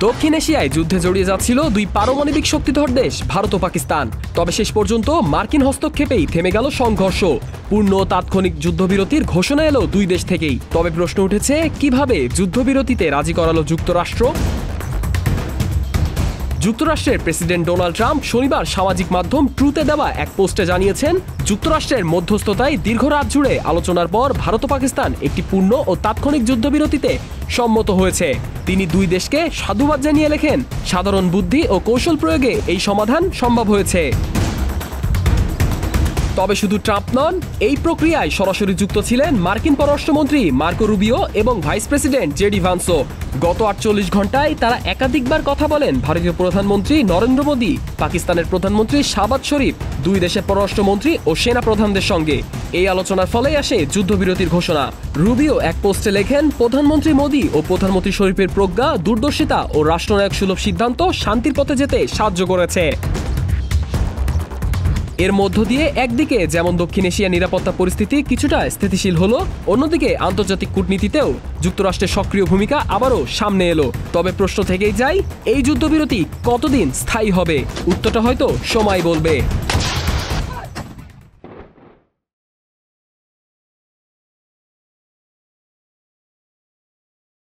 দক্ষিণ এশিয়ায় যুদ্ধে জড়িয়ে যাচ্ছিল দুই পারমাণবিক শক্তিধর দেশ ভারত ও পাকিস্তান। তবে শেষ পর্যন্ত মার্কিন হস্তক্ষেপেই থেমে গেল সংঘর্ষ। পূর্ণ তাৎক্ষণিক যুদ্ধবিরতির ঘোষণা এলো দুই দেশ থেকেই। তবে প্রশ্ন উঠেছে, কিভাবে যুদ্ধবিরতিতে রাজি করালো যুক্তরাষ্ট্র? যুক্তরাষ্ট্রের প্রেসিডেন্ট ডোনাল্ড ট্রাম্প শনিবার সামাজিক মাধ্যম ট্রুথে দেওয়া এক পোস্টে জানিয়েছেন, যুক্তরাষ্ট্রের মধ্যস্থতায় দীর্ঘ রাত জুড়ে আলোচনার পর ভারত ও পাকিস্তান একটি পূর্ণ ও তাৎক্ষণিক যুদ্ধবিরতিতে সম্মত হয়েছে। তিনি দুই দেশকে সাধুবাদ জানিয়ে লেখেন, সাধারণ বুদ্ধি ও কৌশল প্রয়োগে এই সমাধান সম্ভব হয়েছে। তবে শুধু ট্রাম্প নন, এই প্রক্রিয়ায় সরাসরি যুক্ত ছিলেন মার্কিন পররাষ্ট্রমন্ত্রী মার্কো রুবিও এবং ভাইস প্রেসিডেন্ট জেডি ভান্সও। গত ৪৮ ঘন্টায় তারা একাধিকবার কথা বলেন ভারতীয় প্রধানমন্ত্রী নরেন্দ্র মোদী, পাকিস্তানের প্রধানমন্ত্রী শাহবাজ শরীফ, দুই দেশের পররাষ্ট্রমন্ত্রী ও সেনা প্রধানদের সঙ্গে। এই আলোচনার ফলেই আসে যুদ্ধবিরতির ঘোষণা। রুবিও এক পোস্টে লেখেন, প্রধানমন্ত্রী মোদী ও প্রধানমন্ত্রী শরীফের প্রজ্ঞা, দূরদর্শিতা ও রাষ্ট্রনায়ক সুলভ সিদ্ধান্ত শান্তির পথে যেতে সাহায্য করেছে। এর মধ্য দিয়ে একদিকে যেমন দক্ষিণ এশিয়ার নিরাপত্তা পরিস্থিতি কিছুটা স্থিতিশীল হলো, অন্যদিকে আন্তর্জাতিক কূটনীতিতেও যুক্তরাষ্ট্রের সক্রিয় ভূমিকা আবারও সামনে এলো। তবে প্রশ্ন থেকেই যায়, এই যুদ্ধবিরতি কতদিন স্থায়ী হবে? উত্তরটা হয়তো সময় বলবে।